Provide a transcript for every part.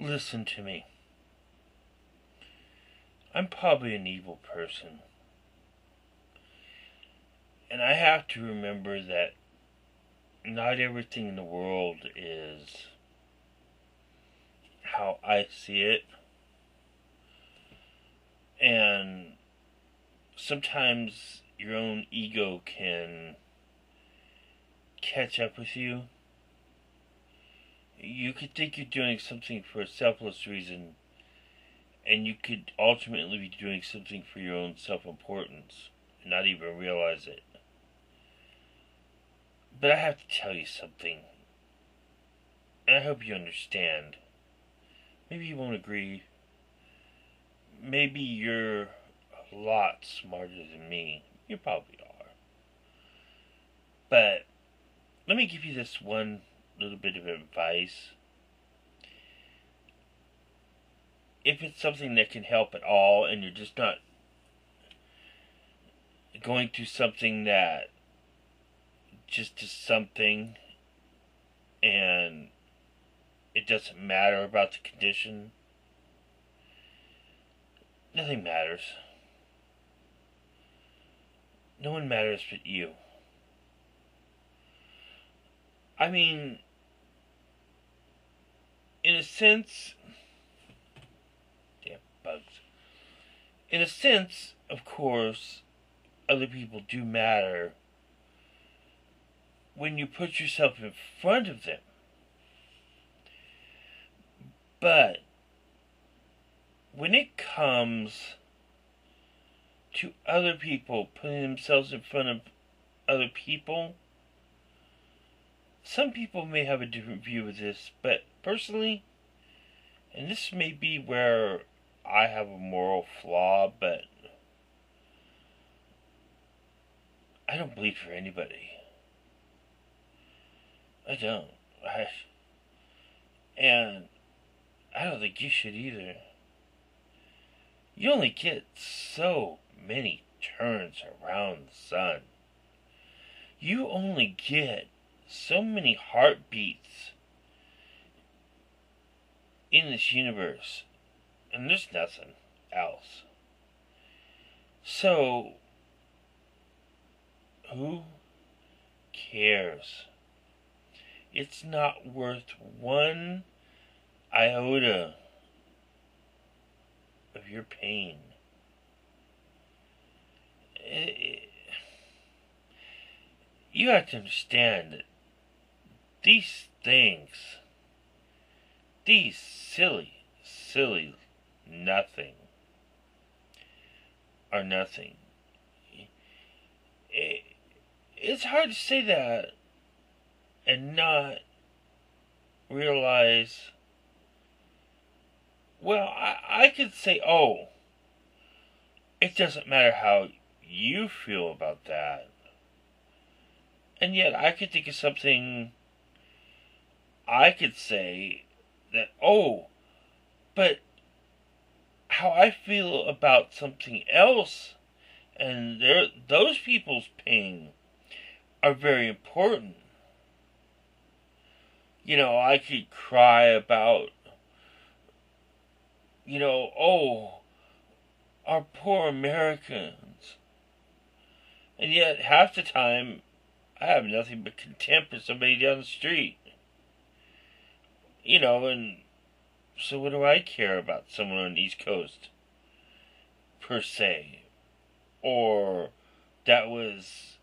Listen to me. I'm probably an evil person. And I have to remember that not everything in the world is how I see it. And sometimes your own ego can catch up with you. You could think you're doing something for a selfless reason, and you could ultimately be doing something for your own self-importance and not even realize it. But I have to tell you something, and I hope you understand. Maybe you won't agree. Maybe you're a lot smarter than me. You probably are. But let me give you this one little bit of advice. If it's something that can help at all, and you're just not going through something that just is something, and it doesn't matter about the condition, nothing matters. No one matters but you. I mean, in a sense, damn bugs. In a sense, of course, other people do matter when you put yourself in front of them. But when it comes to other people putting themselves in front of other people, some people may have a different view of this, but personally, and this may be where I have a moral flaw, but I don't bleed for anybody. I don't. And I don't think you should either. You only get so many turns around the sun. You only get so many heartbeats in this universe, and there's nothing else. So, who cares? It's not worth one iota of your pain. You have to understand that these things, these silly nothing, are nothing. It's hard to say that and not realize, well, I could say, oh, it doesn't matter how you feel about that. And yet I could think of something I could say that, oh, but how I feel about something else and those people's pain are very important. You know, I could cry about, oh, our poor Americans. And yet, half the time, I have nothing but contempt for somebody down the street. And so what do I care about someone on the East Coast, per se? Or that was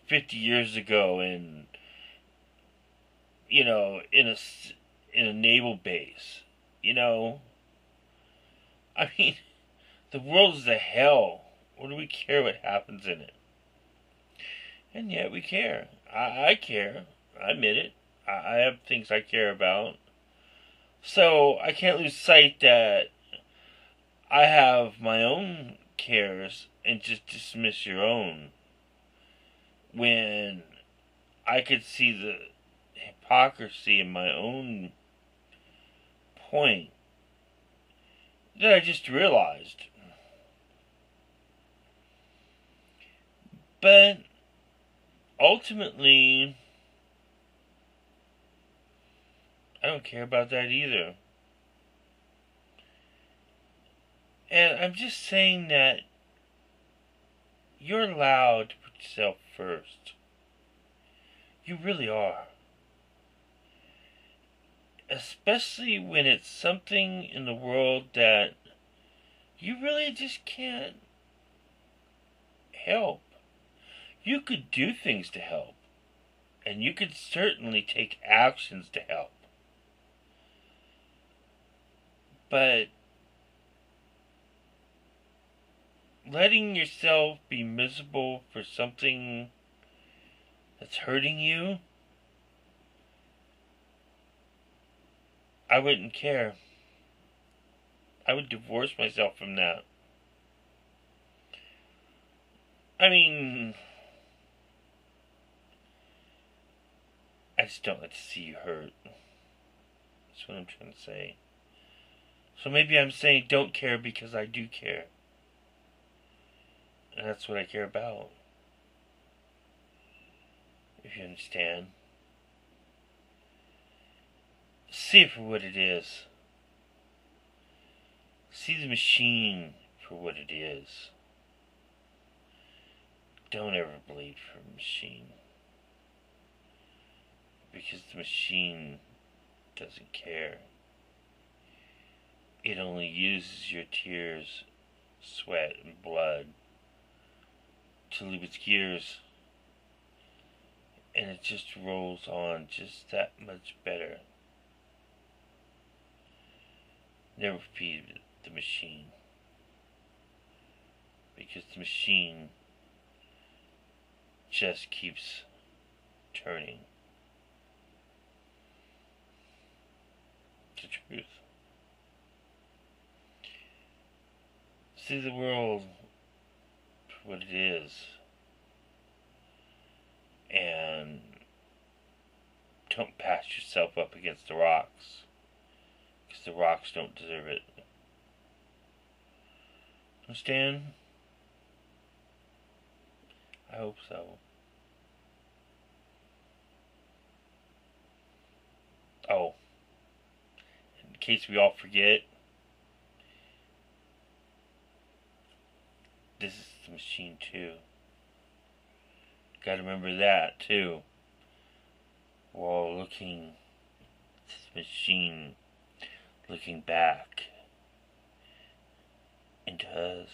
50 years ago in a naval base. I mean, the world is a hell. What do we care what happens in it? And yet we care. I care. I admit it. I have things I care about. So I can't lose sight that I have my own cares and just dismiss your own, when I could see the hypocrisy in my own point that I just realized. But ultimately, I don't care about that either. And I'm just saying that you're allowed to put yourself first. You really are. Especially when it's something in the world that you really just can't help. You could do things to help. And you could certainly take actions to help. But letting yourself be miserable for something that's hurting you, I wouldn't care. I would divorce myself from that. I mean, I just don't like to see you hurt. That's what I'm trying to say. So maybe I'm saying don't care because I do care. And that's what I care about. If you understand. See it for what it is. See the machine for what it is. Don't ever bleed for a machine. Because the machine doesn't care. It only uses your tears, sweat, and blood to leave its gears. And it just rolls on just that much better. Never feed the machine. Because the machine just keeps turning. It's the truth. See the world for what it is. And don't pass yourself up against the rocks. Because the rocks don't deserve it. Understand? I hope so. Oh. In case we all forget, this is the machine too. Gotta remember that too. We're all looking at this machine, looking back into us.